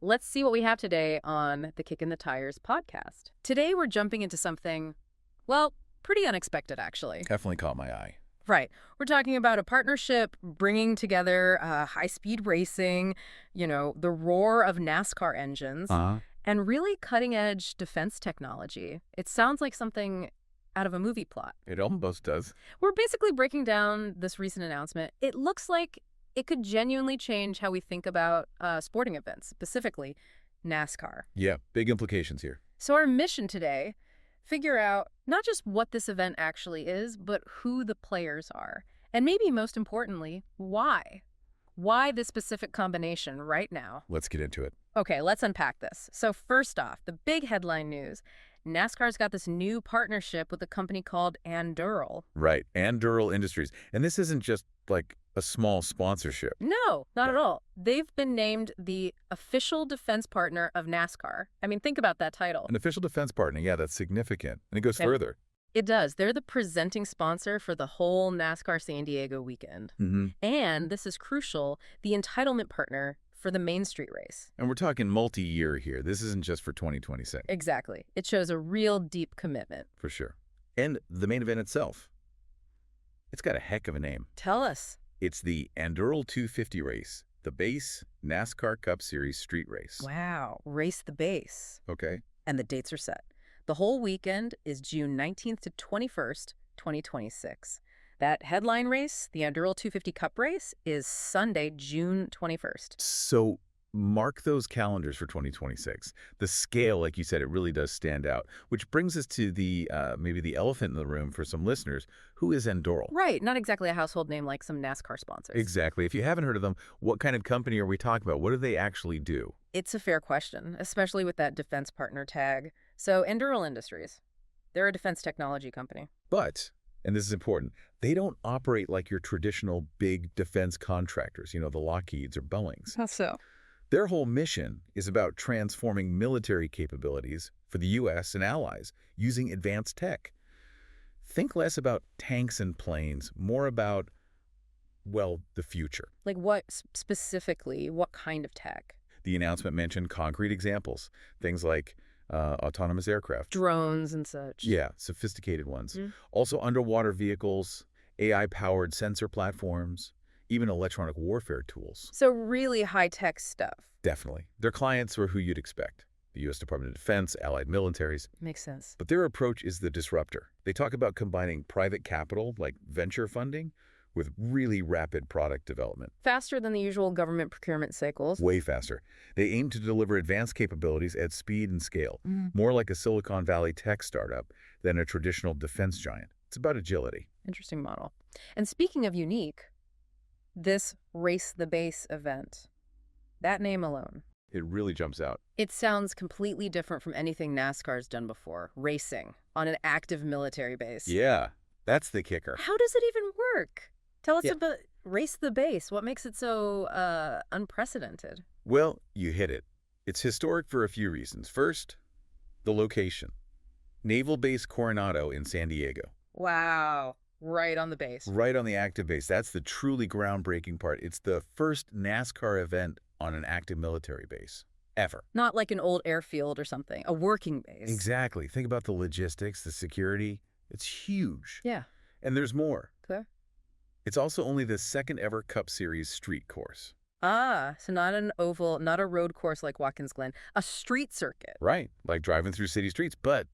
let's see what we have today on the Kick in the Tires podcast. Today we're jumping into something, well, pretty unexpected, actually. Definitely caught my eye. Right. We're talking about a partnership bringing together high-speed racing, the roar of NASCAR engines, and really cutting-edge defense technology. It sounds like something out of a movie plot. It almost does. We're basically breaking down this recent announcement. It looks like it could genuinely change how we think about sporting events, specifically NASCAR. Yeah, big implications here. So our mission today, figure out not just what this event actually is, but who the players are. And maybe most importantly, why? Why this specific combination right now? Let's get into it. Okay, let's unpack this. So first off, the big headline news. NASCAR's got this new partnership with a company called Anduril. Right, Anduril Industries. And this isn't just like a small sponsorship. No, not at all. They've been named the official defense partner of NASCAR. I mean, think about that title. An official defense partner, yeah, that's significant. And it goes further. It does. They're the presenting sponsor for the whole NASCAR San Diego weekend. And this is crucial, the entitlement partner for the Main Street race. And we're talking multi-year here. This isn't just for 2026. Exactly. It shows a real deep commitment. For sure. And the main event itself, it's got a heck of a name. Tell us. It's the Anduril 250 race, the base NASCAR Cup Series street race. Wow. Race the base. Okay. And the dates are set. The whole weekend is June 19th to 21st, 2026. That headline race, the Anduril 250 Cup race, is Sunday, June 21st. So mark those calendars for 2026. The scale, like you said, it really does stand out, which brings us to the maybe the elephant in the room for some listeners. Who is Anduril? Right. Not exactly a household name like some NASCAR sponsors. Exactly. If you haven't heard of them, what kind of company are we talking about? What do they actually do? It's a fair question, especially with that defense partner tag. So Anduril Industries, they're a defense technology company. But, and this is important, they don't operate like your traditional big defense contractors, the Lockheeds or Boeings. How so? Their whole mission is about transforming military capabilities for the U.S. and allies using advanced tech. Think less about tanks and planes, more about, well, the future. Like what specifically? What kind of tech? The announcement mentioned concrete examples, things like autonomous aircraft. Drones and such. Yeah, sophisticated ones. Also underwater vehicles, AI-powered sensor platforms, even electronic warfare tools. So really high-tech stuff. Definitely. Their clients are who you'd expect. The U.S. Department of Defense, allied militaries. Makes sense. But their approach is the disruptor. They talk about combining private capital, like venture funding, with really rapid product development. Faster than the usual government procurement cycles. Way faster. They aim to deliver advanced capabilities at speed and scale, more like a Silicon Valley tech startup than a traditional defense giant. It's about agility. Interesting model. And speaking of unique, this Race the Base event, that name alone. It really jumps out. It sounds completely different from anything NASCAR's done before. Racing on an active military base. Yeah, that's the kicker. How does it even work? Tell us about Race the Base. What makes it so unprecedented? Well, you hit it. It's historic for a few reasons. First, the location. Naval Base Coronado in San Diego. Wow. Right on the base. Right on the active base. That's the truly groundbreaking part. It's the first NASCAR event on an active military base, ever. Not like an old airfield or something, a working base. Exactly. Think about the logistics, the security. It's huge. Yeah. And there's more. Clear? It's also only the second ever Cup Series street course. Ah, so not an oval, not a road course like Watkins Glen, a street circuit. Right, like driving through city streets, but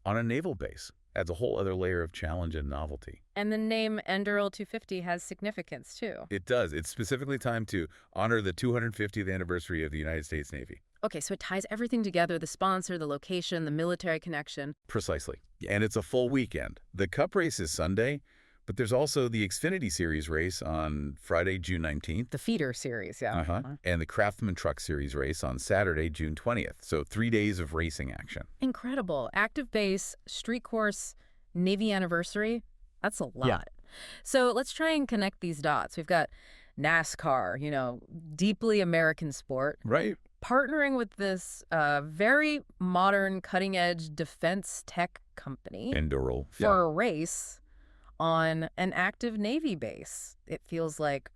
on a naval base. Adds a whole other layer of challenge and novelty. And the name Anduril 250 has significance, too. It does. It's specifically timed to honor the 250th anniversary of the United States Navy. Okay, so it ties everything together, the sponsor, the location, the military connection. Precisely. And it's a full weekend. The Cup race is Sunday, but there's also the Xfinity Series race on Friday, June 19th. The feeder series, yeah. And the Craftsman Truck Series race on Saturday, June 20th. So 3 days of racing action. Incredible. Active base, street course, Navy anniversary. That's a lot. Yeah. So let's try and connect these dots. We've got NASCAR, deeply American sport. Right. Partnering with this very modern, cutting-edge defense tech company. Anduril. For a race on an active Navy base. It feels like,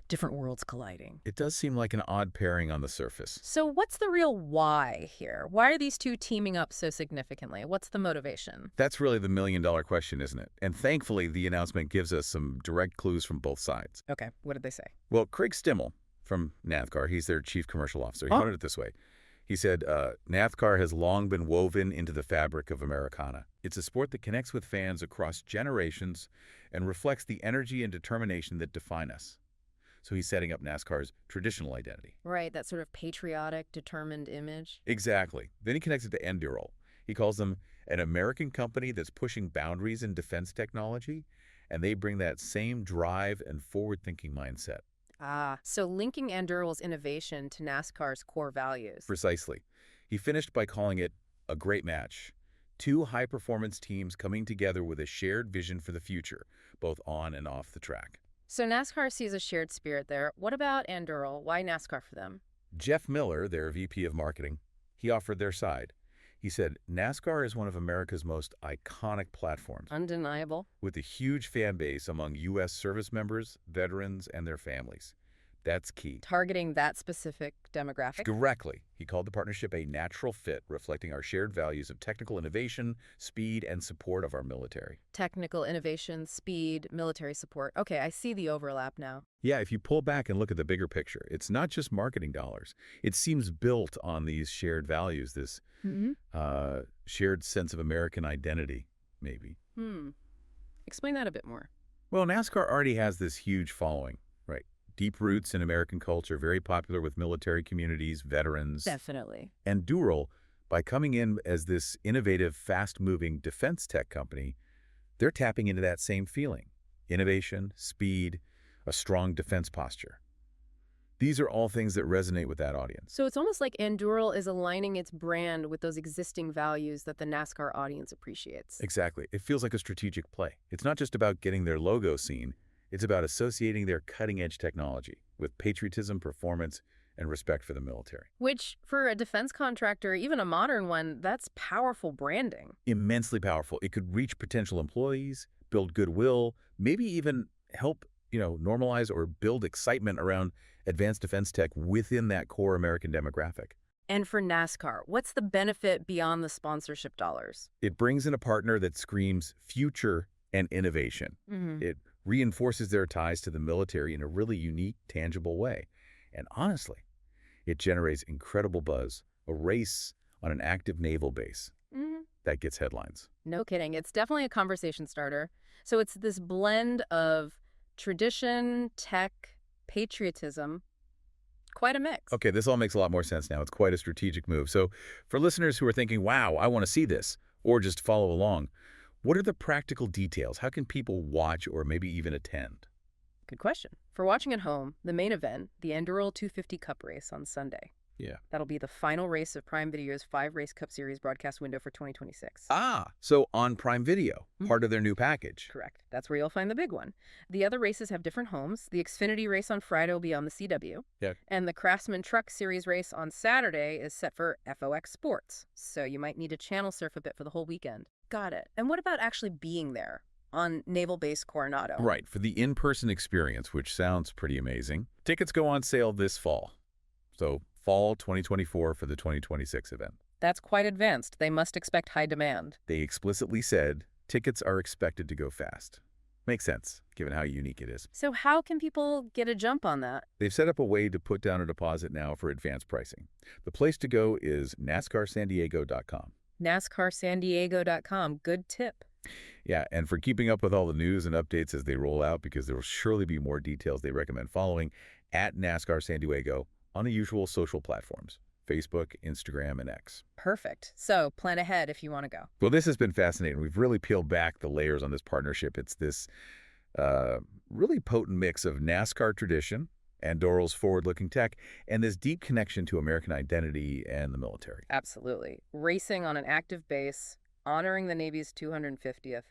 different worlds colliding. It does seem like an odd pairing on the surface. So what's the real why here? Why are these two teaming up so significantly? What's the motivation? That's really the million-dollar question, isn't it? And thankfully, the announcement gives us some direct clues from both sides. Okay, what did they say? Well, Craig Stimmel from NASCAR, he's their chief commercial officer. He put it this way. He said, NASCAR has long been woven into the fabric of Americana. It's a sport that connects with fans across generations and reflects the energy and determination that define us. So he's setting up NASCAR's traditional identity. Right, that sort of patriotic, determined image. Exactly. Then he connects it to Enduro. He calls them an American company that's pushing boundaries in defense technology, and they bring that same drive and forward-thinking mindset. Ah, so linking Anduril's innovation to NASCAR's core values. Precisely. He finished by calling it a great match. Two high-performance teams coming together with a shared vision for the future, both on and off the track. So NASCAR sees a shared spirit there. What about Anduril? Why NASCAR for them? Jeff Miller, their VP of marketing, he offered their side. He said, NASCAR is one of America's most iconic platforms. Undeniable. With a huge fan base among U.S. service members, veterans, and their families. That's key. Targeting that specific demographic? Directly. He called the partnership a natural fit, reflecting our shared values of technical innovation, speed, and support of our military. Technical innovation, speed, military support. Okay, I see the overlap now. Yeah, if you pull back and look at the bigger picture, it's not just marketing dollars. It seems built on these shared values, this shared sense of American identity, maybe. Explain that a bit more. Well, NASCAR already has this huge following, right? Deep roots in American culture, very popular with military communities, veterans. Definitely. And Durrell, by coming in as this innovative, fast-moving defense tech company, they're tapping into that same feeling. Innovation, speed, a strong defense posture. These are all things that resonate with that audience. So it's almost like Anduril is aligning its brand with those existing values that the NASCAR audience appreciates. Exactly. It feels like a strategic play. It's not just about getting their logo seen. It's about associating their cutting-edge technology with patriotism, performance, and respect for the military. Which, for a defense contractor, even a modern one, that's powerful branding. Immensely powerful. It could reach potential employees, build goodwill, maybe even help, normalize or build excitement around advanced defense tech within that core American demographic. And for NASCAR, what's the benefit beyond the sponsorship dollars? It brings in a partner that screams future and innovation. It reinforces their ties to the military in a really unique, tangible way. And honestly, it generates incredible buzz, a race on an active naval base. That gets headlines. No kidding. It's definitely a conversation starter. So it's this blend of tradition, tech, patriotism. Quite a mix. Okay, this all makes a lot more sense now. It's quite a strategic move. So for listeners who are thinking, wow, I want to see this, or just follow along, what are the practical details? How can people watch or maybe even attend? Good question. For watching at home, the main event, the Anduril 250 Cup race on Sunday. Yeah. That'll be the final race of Prime Video's 5-race Cup Series broadcast window for 2026. So on Prime Video, part of their new package. Correct. That's where you'll find the big one. The other races have different homes. The Xfinity race on Friday will be on the CW. Yeah. And the Craftsman Truck Series race on Saturday is set for FOX Sports. So you might need to channel surf a bit for the whole weekend. Got it. And what about actually being there on Naval Base Coronado? Right, for the in-person experience, which sounds pretty amazing. Tickets go on sale this fall. So fall 2024 for the 2026 event. That's quite advanced. They must expect high demand. They explicitly said tickets are expected to go fast. Makes sense, given how unique it is. So how can people get a jump on that? They've set up a way to put down a deposit now for advanced pricing. The place to go is NASCARSanDiego.com. NASCARSanDiego.com. Good tip. Yeah, and for keeping up with all the news and updates as they roll out, because there will surely be more details they recommend following, at NASCAR San Diego on the usual social platforms, Facebook, Instagram, and X. Perfect. So plan ahead if you want to go. Well, this has been fascinating. We've really peeled back the layers on this partnership. It's this really potent mix of NASCAR tradition, Andurril's forward-looking tech, and this deep connection to American identity and the military. Absolutely. Racing on an active base, honoring the Navy's 250th.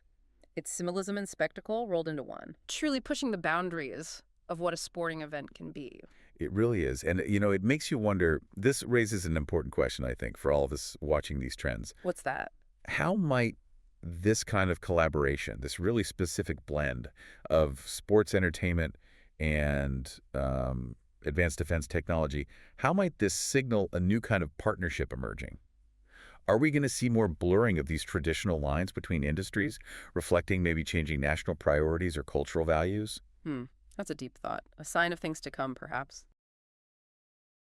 It's symbolism and spectacle rolled into one. Truly pushing the boundaries of what a sporting event can be. It really is. And, it makes you wonder, this raises an important question, I think, for all of us watching these trends. What's that? How might this kind of collaboration, this really specific blend of sports entertainment and advanced defense technology, how might this signal a new kind of partnership emerging? Are we going to see more blurring of these traditional lines between industries, reflecting maybe changing national priorities or cultural values? Hmm, that's a deep thought. A sign of things to come, perhaps.